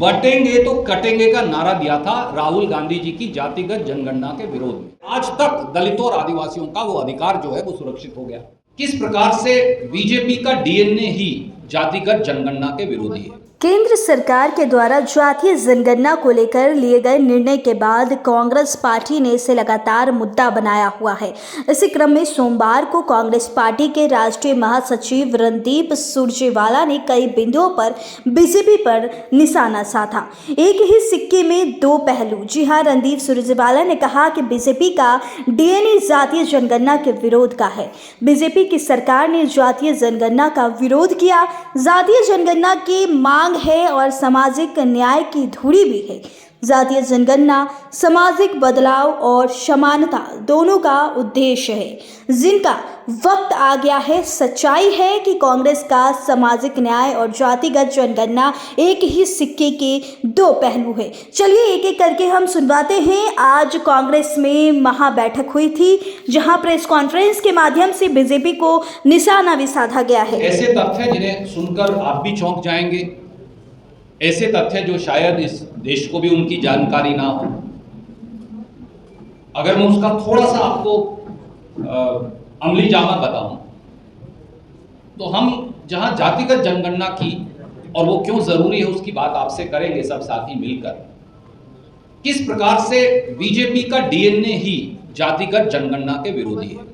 बटेंगे तो कटेंगे का नारा दिया था राहुल गांधी जी की जातिगत जनगणना के विरोध में। आज तक दलितों और आदिवासियों का वो अधिकार जो है वो सुरक्षित हो गया। किस प्रकार से बीजेपी का डीएनए ही जातिगत जनगणना के विरोधी है। केंद्र सरकार के द्वारा जातीय जनगणना को लेकर लिए गए निर्णय के बाद कांग्रेस पार्टी ने इसे लगातार मुद्दा बनाया हुआ है। इसी क्रम में सोमवार को कांग्रेस पार्टी के राष्ट्रीय महासचिव रणदीप सुरजेवाला ने कई बिंदुओं पर बीजेपी पर निशाना साधा। एक ही सिक्के में दो पहलू। जी हां, रणदीप सुरजेवाला ने कहा कि बीजेपी का डीएनए जातीय जनगणना के विरोध का है। बीजेपी की सरकार ने जातीय जनगणना का विरोध किया। जातीय जनगणना की मांग है और सामाजिक न्याय की धुरी भी है। जातीय जनगणना सामाजिक बदलाव और समानता दोनों का उद्देश्य है, जिनका वक्त आ गया है। सच्चाई है कि कांग्रेस का सामाजिक न्याय और जातिगत जनगणना एक ही सिक्के के दो पहलू है। चलिए एक एक करके हम सुनवाते हैं। आज कांग्रेस में महाबैठक हुई थी, जहां प्रेस कॉन्फ्रेंस के माध्यम से बीजेपी को निशाना भी साधा गया है। ऐसे तथ्य जिन्हें सुनकर आप भी चौंक जाएंगे, ऐसे तथ्य जो शायद इस देश को भी उनकी जानकारी ना हो। अगर मैं उसका थोड़ा सा आपको अमली जामा बताऊं, तो हम जहां जातिगत जनगणना की और वो क्यों जरूरी है उसकी बात आपसे करेंगे सब साथी मिलकर। किस प्रकार से बीजेपी का डीएनए ही जातिगत जनगणना के विरोधी है।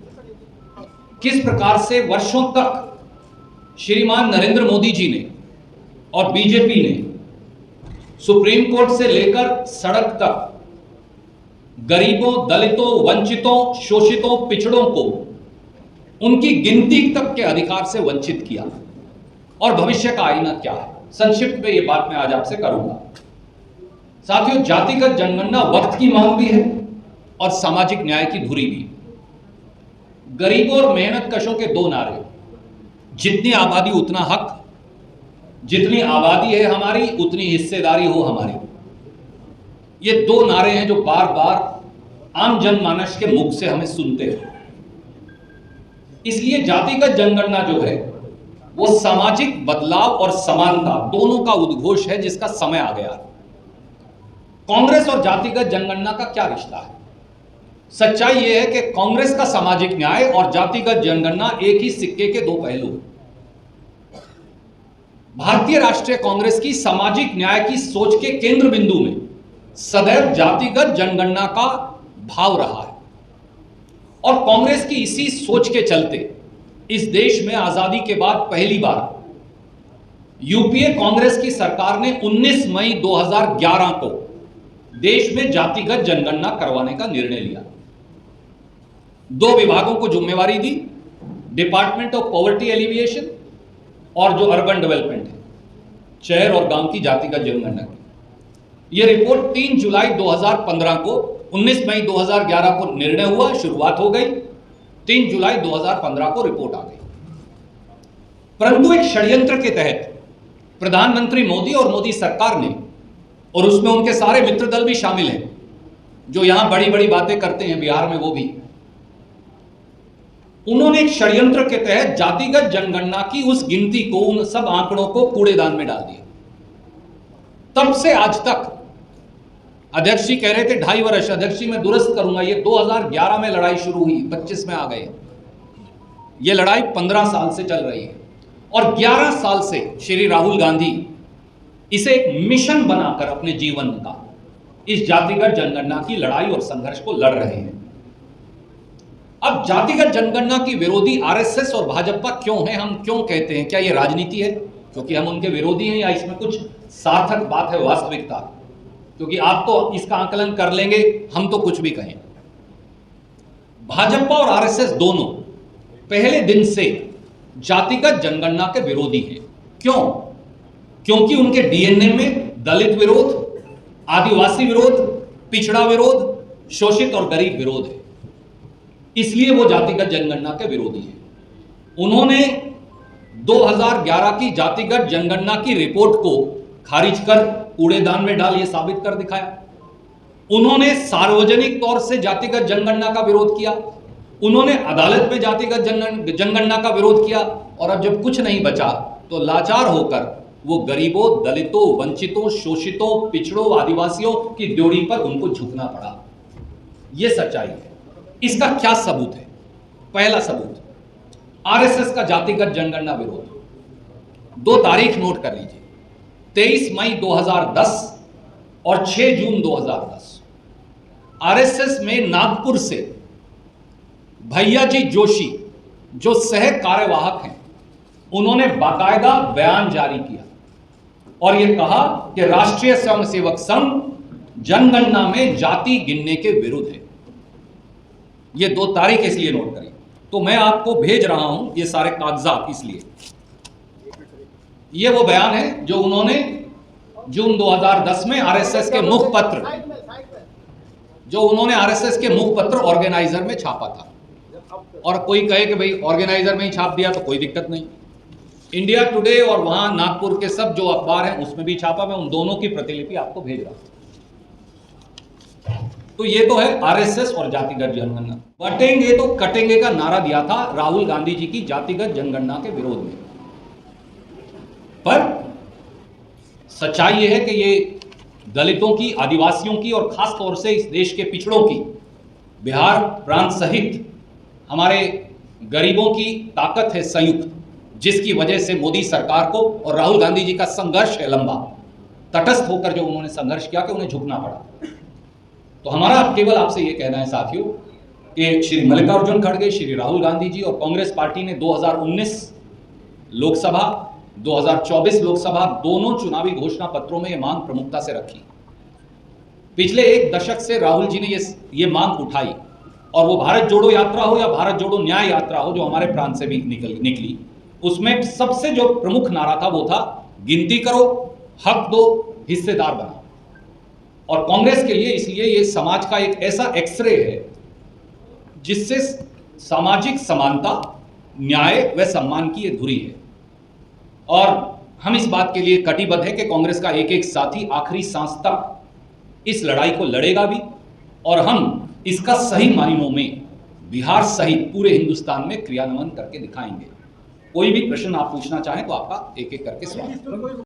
किस प्रकार से वर्षों तक श्रीमान नरेंद्र मोदी जी ने और बीजेपी ने सुप्रीम कोर्ट से लेकर सड़क तक गरीबों, दलितों, वंचितों, शोषितों, पिछड़ों को उनकी गिनती तक के अधिकार से वंचित किया। और भविष्य का आईना क्या है, संक्षिप्त में यह बात मैं आज आपसे करूंगा। साथियों, जातिगत जनगणना वक्त की मांग भी है और सामाजिक न्याय की धुरी भी। गरीबों और मेहनतकशों के दो नारे, जितनी आबादी उतना हक, जितनी आबादी है हमारी उतनी हिस्सेदारी हो हमारी। ये दो नारे हैं जो बार बार आम जनमानस के मुख से हमें सुनते हैं। इसलिए जातिगत जनगणना जो है वो सामाजिक बदलाव और समानता दोनों का उद्घोष है, जिसका समय आ गया। कांग्रेस और जातिगत जनगणना का क्या रिश्ता है? सच्चाई यह है कि कांग्रेस का सामाजिक न्याय और जातिगत जनगणना एक ही सिक्के के दो पहलू हैं। भारतीय राष्ट्रीय कांग्रेस की सामाजिक न्याय की सोच के केंद्र बिंदु में सदैव जातिगत जनगणना का भाव रहा है। और कांग्रेस की इसी सोच के चलते इस देश में आजादी के बाद पहली बार यूपीए कांग्रेस की सरकार ने 19 मई 2011 को देश में जातिगत जनगणना करवाने का निर्णय लिया। दो विभागों को जिम्मेवारी दी, डिपार्टमेंट ऑफ पॉवर्टी एलिविएशन और जो अर्बन डेवलपमेंट है, शहर और गांव की जातिगत जनगणना की। यह रिपोर्ट 3 जुलाई 2015 को 19 मई 2011 को निर्णय हुआ, शुरुआत हो गई। 3 जुलाई 2015 को रिपोर्ट आ गई। परंतु एक षड्यंत्र के तहत प्रधानमंत्री मोदी और मोदी सरकार ने, और उसमें उनके सारे मित्र दल भी शामिल हैं जो यहां बड़ी बड़ी बातें करते हैं, बिहार में वो भी, उन्होंने एक षड्यंत्र के तहत जातिगत जनगणना की उस गिनती को, उन सब आंकड़ों को कूड़ेदान में डाल दिया। तब से आज तक अध्यक्ष जी कह रहे थे 2.5 वर्ष, अध्यक्ष जी मैं दुरुस्त करूंगा, ये 2011 में लड़ाई शुरू हुई, 25 में आ गए। ये लड़ाई 15 साल से चल रही है और 11 साल से श्री राहुल गांधी इसे एक मिशन बनाकर अपने जीवन का इस जातिगत जनगणना की लड़ाई और संघर्ष को लड़ रहे हैं। अब जातिगत जनगणना की विरोधी आरएसएस और भाजपा क्यों है, हम क्यों कहते हैं? क्या यह राजनीति है क्योंकि हम उनके विरोधी हैं, या इसमें कुछ सार्थक बात है, वास्तविकता? क्योंकि आप तो इसका आकलन कर लेंगे, हम तो कुछ भी कहें। भाजपा और आरएसएस दोनों पहले दिन से जातिगत जनगणना के विरोधी हैं। क्यों? क्योंकि उनके डीएनए में दलित विरोध, आदिवासी विरोध, पिछड़ा विरोध, शोषित और गरीब विरोध है। इसलिए वो जातिगत जनगणना के विरोधी हैं। उन्होंने 2011 की जातिगत जनगणना की रिपोर्ट को खारिज कर कूड़ेदान में डाल, ये साबित कर दिखाया। उन्होंने सार्वजनिक तौर से जातिगत जनगणना का विरोध किया। उन्होंने अदालत में जातिगत जनगणना का विरोध किया। और अब जब कुछ नहीं बचा तो लाचार होकर वो गरीबों, दलितों, वंचितों, शोषितों, पिछड़ों, आदिवासियों की ड्योढ़ी पर उनको झुकना पड़ा। ये सच्चाई है। इसका क्या सबूत है? पहला सबूत, आरएसएस का जातिगत जनगणना विरोध। 2 तारीख नोट कर लीजिए, 23 मई 2010 और 6 जून 2010। आरएसएस में नागपुर से भैयाजी जोशी, जो सह कार्यवाहक हैं, उन्होंने बाकायदा बयान जारी किया और यह कहा कि राष्ट्रीय स्वयंसेवक संघ जनगणना में जाति गिनने के विरुद्ध है। ये 2 तारीख इसलिए नोट करें। तो मैं आपको भेज रहा हूं ये सारे कागजात, इसलिए ये वो बयान है जो उन्होंने जून 2010 में आरएसएस के मुखपत्र, जो उन्होंने आरएसएस के मुखपत्र ऑर्गेनाइजर में छापा था। और कोई कहे कि भाई ऑर्गेनाइजर में ही छाप दिया तो कोई दिक्कत नहीं, इंडिया टुडे और वहां नागपुर के सब जो अखबार हैं उसमें भी छापा। मैं उन दोनों की प्रतिलिपि आपको भेज रहा हूं। तो ये तो है आरएसएस और जातिगत जनगणना। बटेंगे तो कटेंगे का नारा दिया था राहुल गांधी जी की जातिगत जनगणना के विरोध में। पर सच्चाई यह है कि ये दलितों की, आदिवासियों की और खास तौर से इस देश के पिछड़ों की, बिहार प्रांत सहित हमारे गरीबों की ताकत है संयुक्त, जिसकी वजह से मोदी सरकार को और राहुल गांधी जी का संघर्ष है लंबा, तटस्थ होकर जो उन्होंने संघर्ष किया कि उन्हें झुकना पड़ा। तो हमारा केवल आपसे ये कहना है साथियों कि श्री मल्लिकार्जुन खड़गे, श्री राहुल गांधी जी और कांग्रेस पार्टी ने 2019 लोकसभा, 2024 लोकसभा दोनों चुनावी घोषणा पत्रों में ये मांग प्रमुखता से रखी। पिछले 1 दशक से राहुल जी ने ये मांग उठाई, और वो भारत जोड़ो यात्रा हो या भारत जोड़ो न्याय यात्रा हो जो हमारे प्रांत से भी निकली, उसमें सबसे जो प्रमुख नारा था वो था गिनती करो, हक दो, हिस्सेदार बनाओ। और कांग्रेस के लिए इसलिए ये समाज का एक ऐसा एक्सरे है जिससे सामाजिक समानता, न्याय व सम्मान की ये धुरी है। और हम इस बात के लिए कटिबद्ध है कि कांग्रेस का एक एक साथी आखिरी सांस तक इस लड़ाई को लड़ेगा भी, और हम इसका सही मायनों में बिहार सहित पूरे हिंदुस्तान में क्रियान्वयन करके दिखाएंगे। कोई भी प्रश्न आप पूछना चाहें तो आपका एक एक करके सवाल।